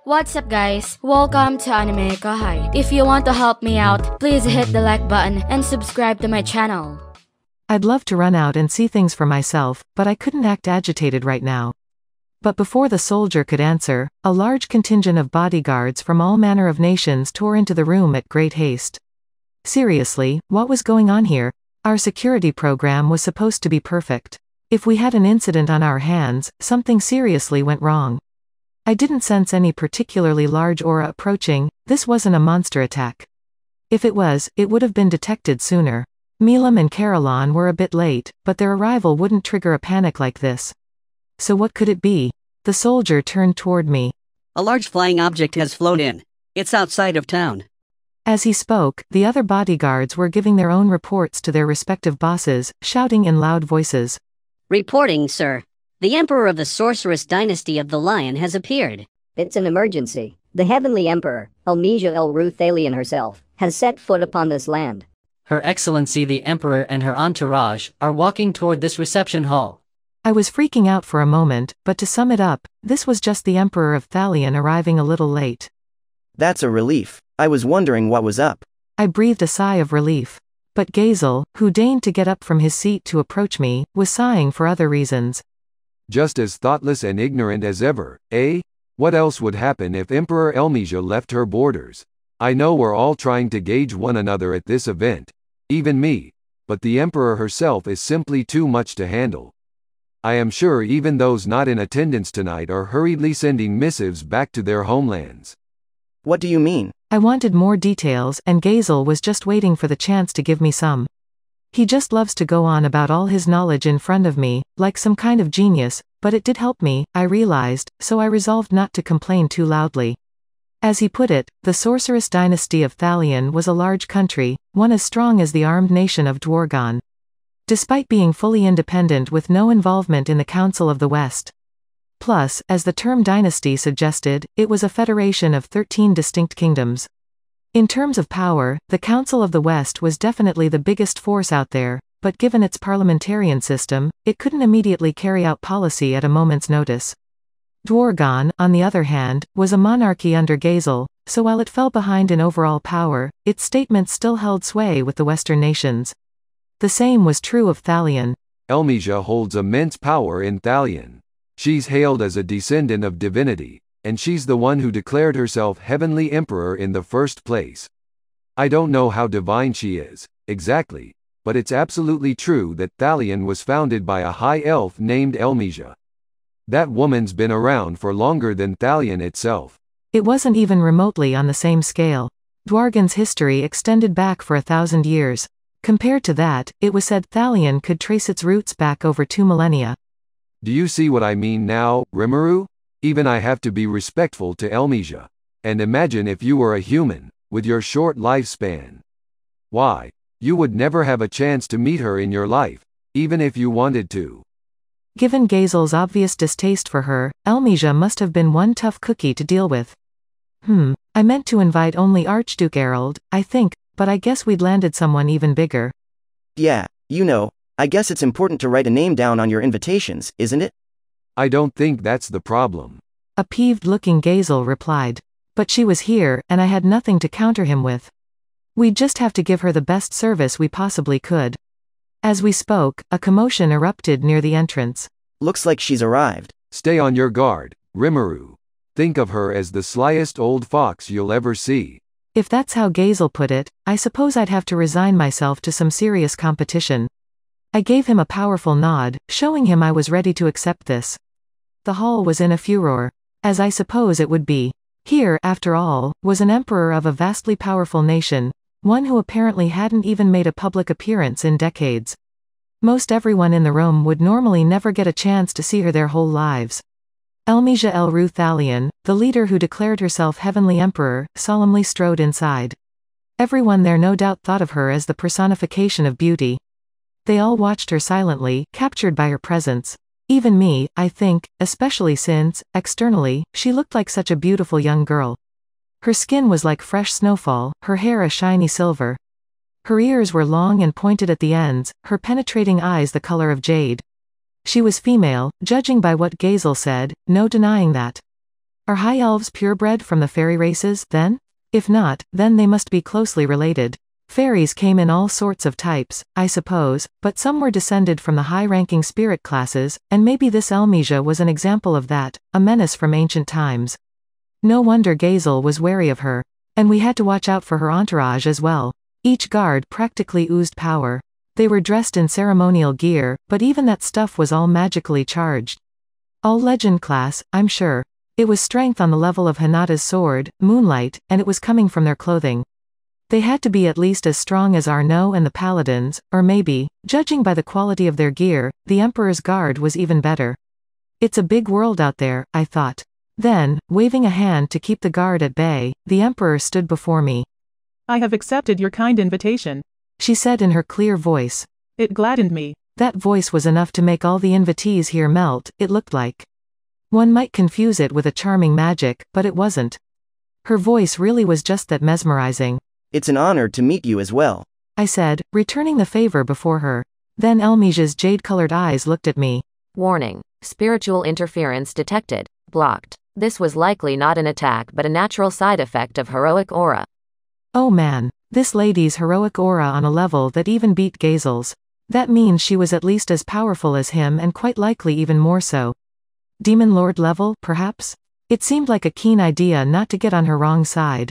What's up guys, welcome to AnimeKouhai. If you want to help me out, please hit the like button and subscribe to my channel. I'd love to run out and see things for myself, but I couldn't act agitated right now. But before the soldier could answer, a large contingent of bodyguards from all manner of nations tore into the room at great haste. Seriously, what was going on here? Our security program was supposed to be perfect. If we had an incident on our hands, something seriously went wrong. I didn't sense any particularly large aura approaching. This wasn't a monster attack. If it was, it would have been detected sooner. Milam and Caroline were a bit late, but their arrival wouldn't trigger a panic like this. So what could it be? The soldier turned toward me. A large flying object has flown in. It's outside of town. As he spoke, the other bodyguards were giving their own reports to their respective bosses, shouting in loud voices. Reporting, sir. The Emperor of the Sorceress Dynasty of the Lion has appeared. It's an emergency. The Heavenly Emperor, Elmesia El-Ruthalian herself, has set foot upon this land. Her Excellency the Emperor and her entourage are walking toward this reception hall. I was freaking out for a moment, but to sum it up, this was just the Emperor of Thalion arriving a little late. That's a relief. I was wondering what was up. I breathed a sigh of relief. But Gazel, who deigned to get up from his seat to approach me, was sighing for other reasons. Just as thoughtless and ignorant as ever, eh? What else would happen if Emperor Elmesia left her borders? I know we're all trying to gauge one another at this event. Even me. But the Emperor herself is simply too much to handle. I am sure even those not in attendance tonight are hurriedly sending missives back to their homelands. What do you mean? I wanted more details, and Gazel was just waiting for the chance to give me some. He just loves to go on about all his knowledge in front of me, like some kind of genius, but it did help me, I realized, so I resolved not to complain too loudly. As he put it, the Sorceress Dynasty of Thalion was a large country, one as strong as the armed nation of Dwargon. Despite being fully independent with no involvement in the Council of the West. Plus, as the term dynasty suggested, it was a federation of 13 distinct kingdoms. In terms of power, the Council of the West was definitely the biggest force out there, but given its parliamentarian system, it couldn't immediately carry out policy at a moment's notice. Dwargon, on the other hand, was a monarchy under Gazel, so while it fell behind in overall power, its statements still held sway with the Western nations. The same was true of Thalion. Elmesia holds immense power in Thalion. She's hailed as a descendant of divinity, and she's the one who declared herself Heavenly Emperor in the first place. I don't know how divine she is, exactly, but it's absolutely true that Thalion was founded by a high elf named Elmesia. That woman's been around for longer than Thalion itself. It wasn't even remotely on the same scale. Dwargon's history extended back for 1,000 years. Compared to that, it was said Thalion could trace its roots back over 2 millennia. Do you see what I mean now, Rimuru? Even I have to be respectful to Elmesia. And imagine if you were a human, with your short lifespan. Why, you would never have a chance to meet her in your life, even if you wanted to. Given Gazel's obvious distaste for her, Elmesia must have been one tough cookie to deal with. I meant to invite only Archduke Erald, I think, but I guess we'd landed someone even bigger. Yeah, I guess it's important to write a name down on your invitations, isn't it? I don't think that's the problem. A peeved-looking Gazel replied. But she was here, and I had nothing to counter him with. We'd just have to give her the best service we possibly could. As we spoke, a commotion erupted near the entrance. Looks like she's arrived. Stay on your guard, Rimuru. Think of her as the slyest old fox you'll ever see. If that's how Gazel put it, I suppose I'd have to resign myself to some serious competition. I gave him a powerful nod, showing him I was ready to accept this. The hall was in a furor. As I suppose it would be. Here, after all, was an emperor of a vastly powerful nation, one who apparently hadn't even made a public appearance in decades. Most everyone in the room would normally never get a chance to see her their whole lives. Elmesia El-Ruthalian, the leader who declared herself Heavenly Emperor, solemnly strode inside. Everyone there no doubt thought of her as the personification of beauty. They all watched her silently, captured by her presence. Even me, I think, especially since, externally, she looked like such a beautiful young girl. Her skin was like fresh snowfall, her hair a shiny silver. Her ears were long and pointed at the ends, her penetrating eyes the color of jade. She was female, judging by what Gazel said, no denying that. Are high elves purebred from the fairy races, then? If not, then they must be closely related. Fairies came in all sorts of types, I suppose, but some were descended from the high-ranking spirit classes, and maybe this Elmesia was an example of that, a menace from ancient times. No wonder Gazel was wary of her. And we had to watch out for her entourage as well. Each guard practically oozed power. They were dressed in ceremonial gear, but even that stuff was all magically charged. All legend class, I'm sure. It was strength on the level of Hinata's sword, Moonlight, and it was coming from their clothing. They had to be at least as strong as Arnaud and the Paladins, or maybe, judging by the quality of their gear, the Emperor's guard was even better. It's a big world out there, I thought. Then, waving a hand to keep the guard at bay, the Emperor stood before me. I have accepted your kind invitation, she said in her clear voice. It gladdened me. That voice was enough to make all the invitees here melt, it looked like. One might confuse it with a charming magic, but it wasn't. Her voice really was just that mesmerizing. It's an honor to meet you as well, I said, returning the favor before her. Then Elmesia's jade-colored eyes looked at me. Warning. Spiritual interference detected. Blocked. This was likely not an attack but a natural side effect of heroic aura. Oh man. This lady's heroic aura on a level that even beat Gazel's. That means she was at least as powerful as him and quite likely even more so. Demon Lord level, perhaps? It seemed like a keen idea not to get on her wrong side.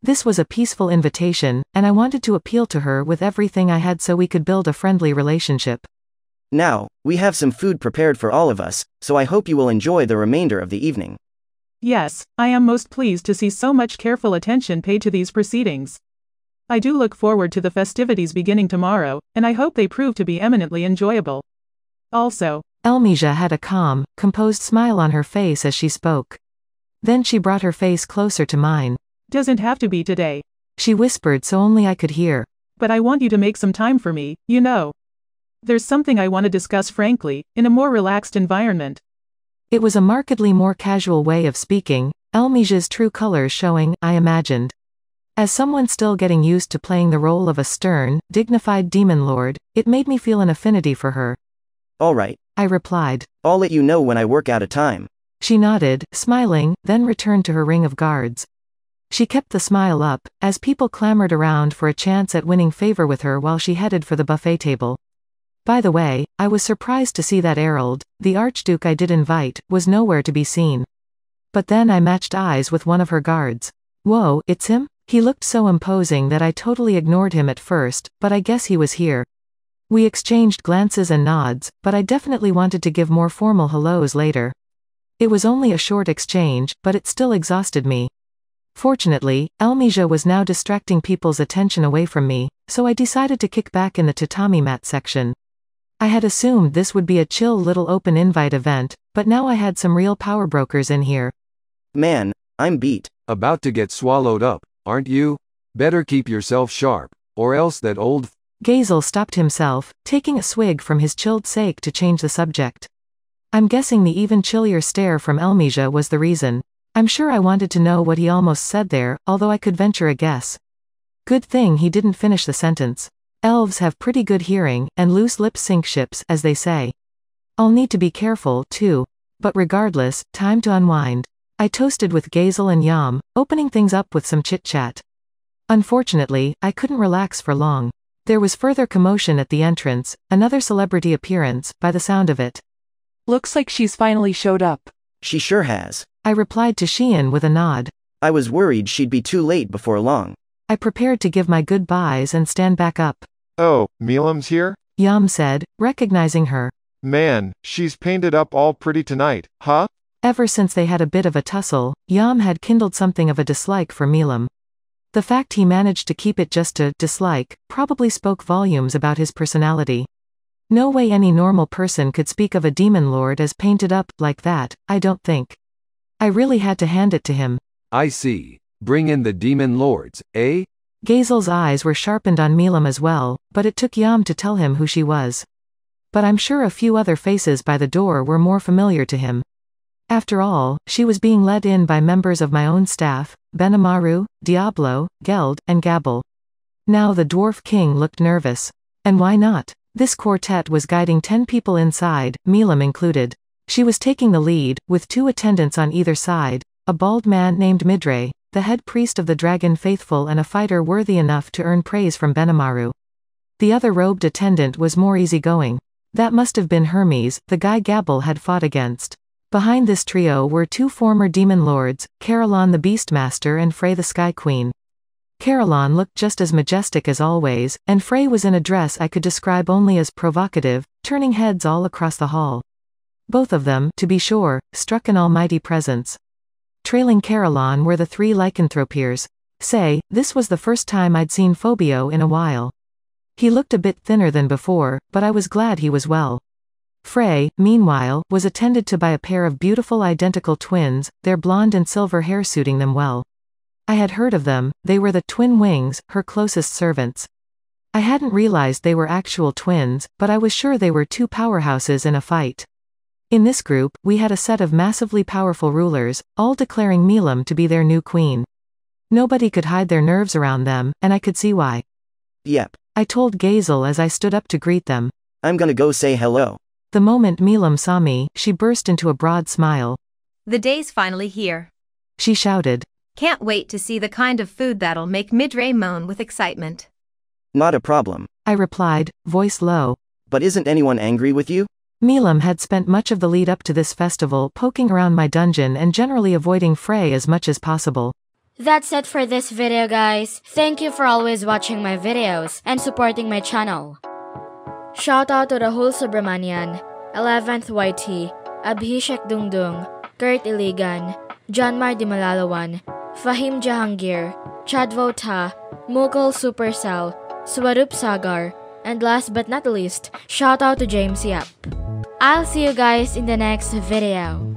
This was a peaceful invitation, and I wanted to appeal to her with everything I had so we could build a friendly relationship. Now, we have some food prepared for all of us, so I hope you will enjoy the remainder of the evening. Yes, I am most pleased to see so much careful attention paid to these proceedings. I do look forward to the festivities beginning tomorrow, and I hope they prove to be eminently enjoyable. Also, Elmesia had a calm, composed smile on her face as she spoke. Then she brought her face closer to mine. Doesn't have to be today, she whispered so only I could hear. But I want you to make some time for me, you know. There's something I want to discuss frankly, in a more relaxed environment. It was a markedly more casual way of speaking, Elmesia's true colors showing, I imagined. As someone still getting used to playing the role of a stern, dignified demon lord, it made me feel an affinity for her. All right, I replied. I'll let you know when I work out a time. She nodded, smiling, then returned to her ring of guards. She kept the smile up, as people clamored around for a chance at winning favor with her while she headed for the buffet table. By the way, I was surprised to see that Errol, the Archduke I did invite, was nowhere to be seen. But then I matched eyes with one of her guards. Whoa, it's him? He looked so imposing that I totally ignored him at first, but I guess he was here. We exchanged glances and nods, but I definitely wanted to give more formal hellos later. It was only a short exchange, but it still exhausted me. Fortunately, Elmesia was now distracting people's attention away from me, so I decided to kick back in the tatami mat section. I had assumed this would be a chill little open invite event, but now I had some real power brokers in here. Man, I'm beat. About to get swallowed up, aren't you? Better keep yourself sharp, or else that old Gazel stopped himself, taking a swig from his chilled sake to change the subject. I'm guessing the even chillier stare from Elmesia was the reason. I'm sure I wanted to know what he almost said there, although I could venture a guess. Good thing he didn't finish the sentence. Elves have pretty good hearing, and loose lips sink ships, as they say. I'll need to be careful, too. But regardless, time to unwind. I toasted with Gazel and Yam, opening things up with some chit-chat. Unfortunately, I couldn't relax for long. There was further commotion at the entrance, another celebrity appearance, by the sound of it. Looks like she's finally showed up. She sure has. I replied to Sheehan with a nod. I was worried she'd be too late before long. I prepared to give my goodbyes and stand back up. Oh, Milam's here? Yam said, recognizing her. Man, she's painted up all pretty tonight, huh? Ever since they had a bit of a tussle, Yam had kindled something of a dislike for Milam. The fact he managed to keep it just to dislike probably spoke volumes about his personality. No way any normal person could speak of a demon lord as painted up like that, I don't think. I really had to hand it to him. I see. Bring in the demon lords, eh? Gazel's eyes were sharpened on Milam as well, but it took Yam to tell him who she was. But I'm sure a few other faces by the door were more familiar to him. After all, she was being led in by members of my own staff, Benimaru, Diablo, Geld, and Gabble. Now the Dwarf King looked nervous. And why not? This quartet was guiding 10 people inside, Milam included. She was taking the lead, with 2 attendants on either side, a bald man named Midre, the head priest of the Dragon Faithful and a fighter worthy enough to earn praise from Benimaru. The other robed attendant was more easygoing. That must have been Hermes, the guy Gabble had fought against. Behind this trio were two former demon lords, Caroline the Beastmaster and Frey the Sky Queen. Caroline looked just as majestic as always, and Frey was in a dress I could describe only as provocative, turning heads all across the hall. Both of them, to be sure, struck an almighty presence. Trailing Caroline were the three lycanthropiers. This was the first time I'd seen Phobio in a while. He looked a bit thinner than before, but I was glad he was well. Frey, meanwhile, was attended to by a pair of beautiful identical twins, their blonde and silver hair suiting them well. I had heard of them, they were the Twin Wings, her closest servants. I hadn't realized they were actual twins, but I was sure they were two powerhouses in a fight. In this group, we had a set of massively powerful rulers, all declaring Milam to be their new queen. Nobody could hide their nerves around them, and I could see why. Yep. I told Gazel as I stood up to greet them. I'm gonna go say hello. The moment Milam saw me, she burst into a broad smile. The day's finally here. She shouted. Can't wait to see the kind of food that'll make Midre moan with excitement. Not a problem. I replied, voice low. But isn't anyone angry with you? Milam had spent much of the lead up to this festival poking around my dungeon and generally avoiding Frey as much as possible. That's it for this video, guys. Thank you for always watching my videos and supporting my channel. Shout out to Rahul Subramanian, 11th YT, Abhishek Dungdung, Kurt Iligan, Janmar Dimalalawan, Fahim Jahangir, Chadvo Ta, Mukul Supercell, Swarup Sagar, and last but not least, shout out to James Yap. I'll see you guys in the next video.